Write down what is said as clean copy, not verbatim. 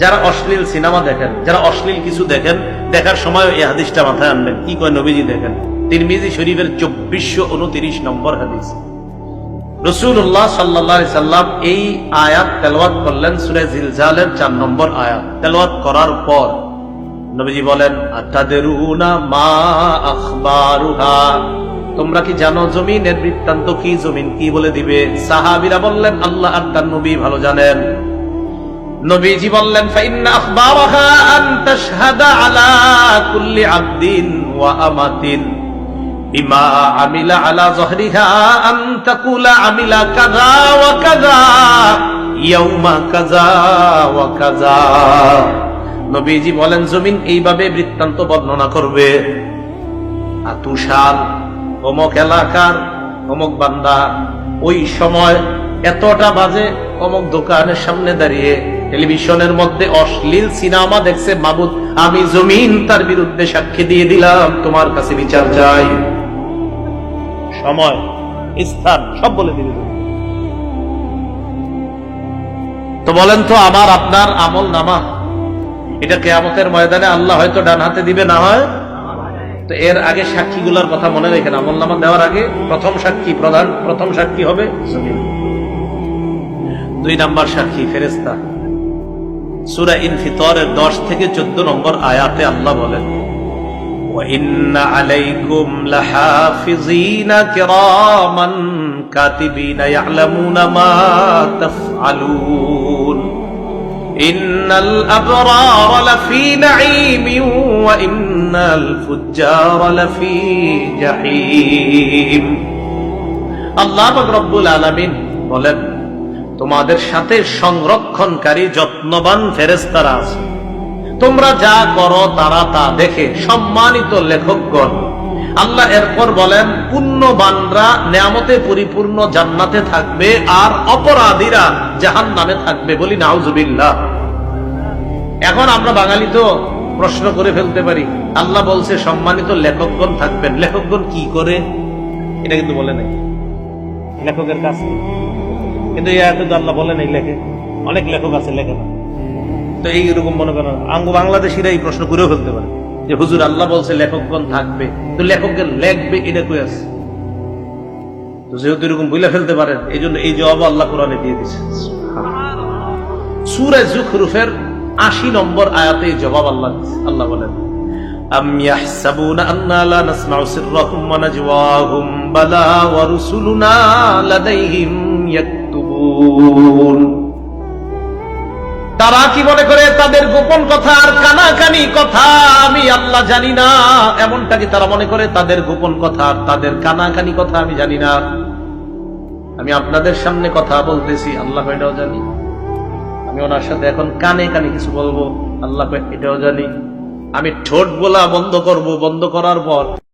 যারা অশ্লীল সিনেমা দেখেন, যারা অশ্লীল কিছু দেখেন, দেখার সময় এই হাদিসটা মাথায় আনবেন। কি কয় নবীজি দেখেন, তিরমিজি শরীফের 2429 নম্বর হাদিস। রাসূলুল্লাহ সাল্লাল্লাহু আলাইহি সাল্লাম এই আয়াত তেলাওয়াত করলেন, সূরা জিলজালের 4 নম্বর আয়াত তেলাওয়াত করার পর নবীজি বলেন, আতাদরুনা মা আখবারুহা, তোমরা কি জানো জমিনের বৃত্তান্ত কি? জমিন কি বলে দিবে? সাহাবীরা বললেন, আল্লাহ আর তার নবী ভালো জানেন। নবীজি বললেন, ফাইন্না আখবারাহা আন তাশহাদা আলা কুল্লি আবদিন ওয়া আমাতিন বিমা আমিলা আলা যহরিহা আন তাকুলা আমিলা কাযা ওয়া কাযা ইয়াউমা কাযা ওয়া কাযা। নবীজি বলেন, জমিন এইভাবে বৃত্তান্ত বর্ণনা করবে, আতুশাল অমুক এলাকার অমুক বান্দা ওই সময় এতটা বাজে অমুক দোকানের সামনে দাঁড়িয়ে টেলিভিশনের মধ্যে অশ্লীল সিনেমা দেখছে, মাবুদ আমি জমিন তার বিরুদ্ধে সাক্ষী দিয়ে দিলাম, তোমার কাছে বিচার চাই। সময়, স্থান সব বলে দিবে। তো বলেন তো, আমার আপনার আমল নামা এটা কিয়ামতের ময়দানে আল্লাহ হয়তো ডান হাতে দিবে, না হয়। তো এর আগে সাক্ষীগুলোর কথা মনে রেখেন, আমল নামা দেওয়ার আগে প্রথম সাক্ষী হবে জমিন। 2 নাম্বার সাক্ষী ফেরেশতা। সূরা ইনফিতরের 10 থেকে 14 নম্বর আয়াতে আল্লাহ বলেন, ওয়া ইন্না আলাইকুম লাহাফিজিনা কিরামান কাতিবিনা ইয়ালামুনা মা তাফআলুন ইন্নাল আবরারা লাফি নাঈমিন ওয়া ইন্নাল ফুজ্জারা লাফি জাহিম। আল্লাহ পাক রব্বুল আলামিন বলেন, তোমাদের সাথে সংরক্ষণকারী যত্নবান ফেরেশতারা আছে, তোমরা যা করো তারা তা দেখে। সম্মানিত লেখকগণ, আল্লাহ এরপর বলেন, পুণ্যবানরা নেয়ামতে পরিপূর্ণ জান্নাতে থাকবে আর অপরাধীরা জাহান্নামে থাকবে। বলি নাউজুবিল্লাহ। এখন আমরা বাঙালি তো প্রশ্ন করে ফেলতে পারি, আল্লাহ বলছে সম্মানিত লেখকগণ থাকবেন, লেখকগণ কি করে? এটা কিন্তু বলে নাই লেখকের কাছে, কিন্তু এই আয়াতে তো আল্লাহ বলেন এই লেখে। অনেক লেখক আছে লেখে না, তো এইরকম মনে করেন আঙ্গ বাংলাদেশিরা এই প্রশ্ন করেও ফেলতে পারে যে হুজুর আল্লাহ বলছে লেখকগণ থাকবে, তো লেখকগণ লেখবে এটা কই আছে? তো যেহেতু এরকম বলে ফেলতে পারেন, এই জন্য এই জবাব আল্লাহ কোরআনে দিয়ে দিচ্ছে। সূরা যুখরুফের 80 নম্বর আয়াতে এই জবাব আল্লাহ বলেন, আম ইয়াহসাবুনা আন্না লা নাসমাউ সিররাহুম ওয়া নাজওয়াহুম বালা ওয়া রুসুলুনা লাদাইহিম ইয়াকতুবুন। তারা কি মনে করে তাদের গোপন কথা আর কানাকানি কথা আমি আল্লাহ জানি না? এমনটা কি তারা মনে করে তাদের গোপন কথা আর তাদের কানাকানি কথা আমি জানি না? আমি আপনাদের সামনে কথা বলতেছি, আল্লাহ এটাও জানি। আমি ওনার সাথে এখন কানে কানে কিছু বলবো, আল্লাহ এটাও জানি। আমি ঠোঁট বলা বন্ধ করব, বন্ধ করার পর